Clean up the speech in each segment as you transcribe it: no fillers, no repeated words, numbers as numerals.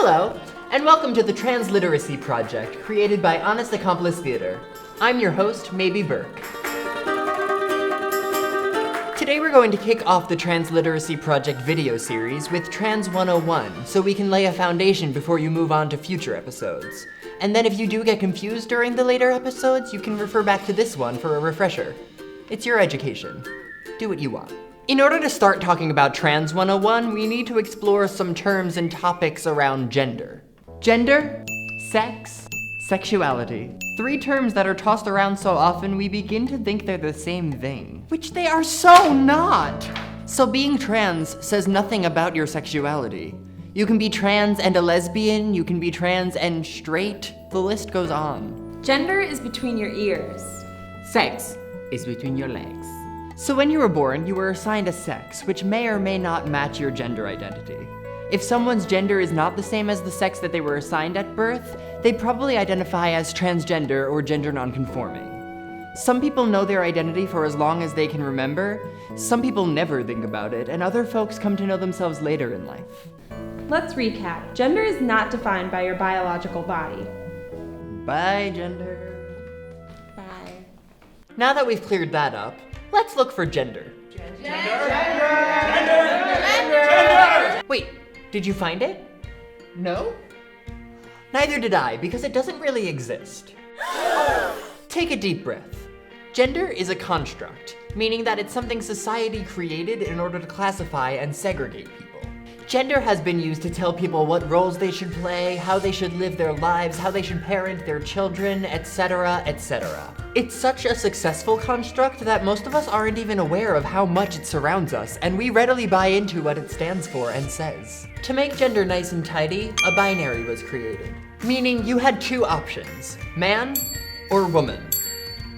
Hello, and welcome to the Transliteracy Project, created by Honest Accomplice Theater. I'm your host, Maybe Burke. Today we're going to kick off the Transliteracy Project video series with Trans 101, so we can lay a foundation before you move on to future episodes. And then if you do get confused during the later episodes, you can refer back to this one for a refresher. It's your education. Do what you want. In order to start talking about Trans 101, we need to explore some terms and topics around gender. Gender, sex, sexuality. 3 terms that are tossed around so often we begin to think they're the same thing, which they are so not. So being trans says nothing about your sexuality. You can be trans and a lesbian, you can be trans and straight, the list goes on. Gender is between your ears. Sex is between your legs. So when you were born, you were assigned a sex, which may or may not match your gender identity. If someone's gender is not the same as the sex that they were assigned at birth, they'd probably identify as transgender or gender nonconforming. Some people know their identity for as long as they can remember, some people never think about it, and other folks come to know themselves later in life. Let's recap. Gender is not defined by your biological body. Bye, gender. Bye. Now that we've cleared that up, let's look for gender. Gender! Wait, did you find it? No? Neither did I, because it doesn't really exist. Take a deep breath. Gender is a construct, meaning that it's something society created in order to classify and segregate people. Gender has been used to tell people what roles they should play, how they should live their lives, how they should parent their children, etc., etc. It's such a successful construct that most of us aren't even aware of how much it surrounds us, and we readily buy into what it stands for and says. To make gender nice and tidy, a binary was created, meaning you had 2 options, man or woman.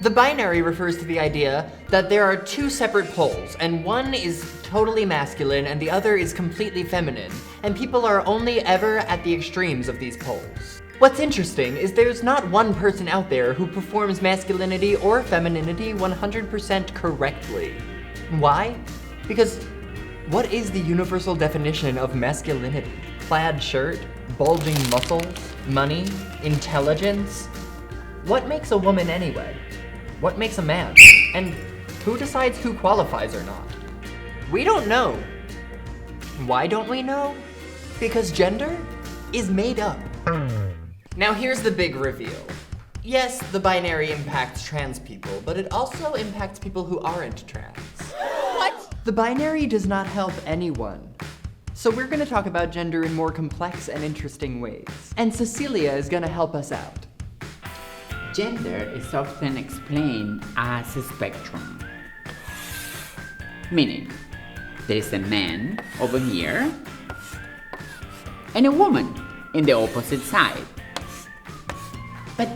The binary refers to the idea that there are 2 separate poles, and one is totally masculine and the other is completely feminine, and people are only ever at the extremes of these poles. What's interesting is there's not one person out there who performs masculinity or femininity 100% correctly. Why? Because what is the universal definition of masculinity? Plaid shirt, bulging muscles, money, intelligence? What makes a woman anyway? What makes a man? And who decides who qualifies or not? We don't know. Why don't we know? Because gender is made up. Now here's the big reveal. Yes, the binary impacts trans people, but it also impacts people who aren't trans. What? The binary does not help anyone. So we're gonna talk about gender in more complex and interesting ways. And Cecilia is gonna help us out. Gender is often explained as a spectrum. Meaning, there is a man over here and a woman in the opposite side. But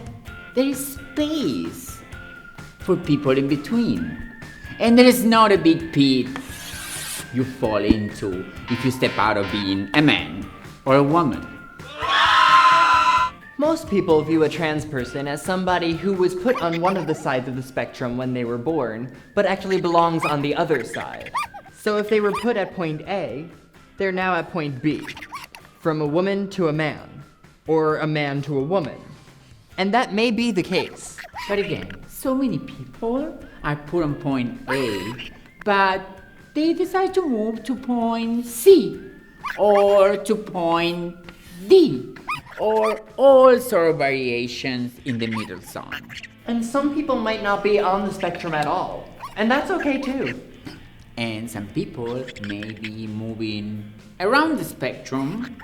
there is space for people in between. And there is not a big pit you fall into if you step out of being a man or a woman. Most people view a trans person as somebody who was put on one of the sides of the spectrum when they were born, but actually belongs on the other side. So if they were put at point A, they're now at point B, from a woman to a man, or a man to a woman. And that may be the case. But again, so many people are put on point A, but they decide to move to point C, or to point D, or all sort of variations in the middle zone. And some people might not be on the spectrum at all, and that's okay too. And some people may be moving around the spectrum,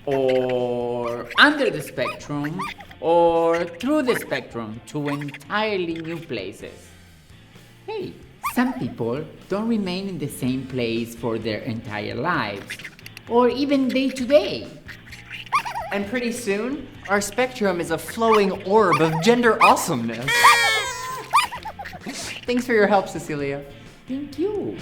or under the spectrum, or through the spectrum to entirely new places. Hey, some people don't remain in the same place for their entire lives, or even day to day. And pretty soon, our spectrum is a flowing orb of gender awesomeness. Thanks for your help, Cecilia. Thank you.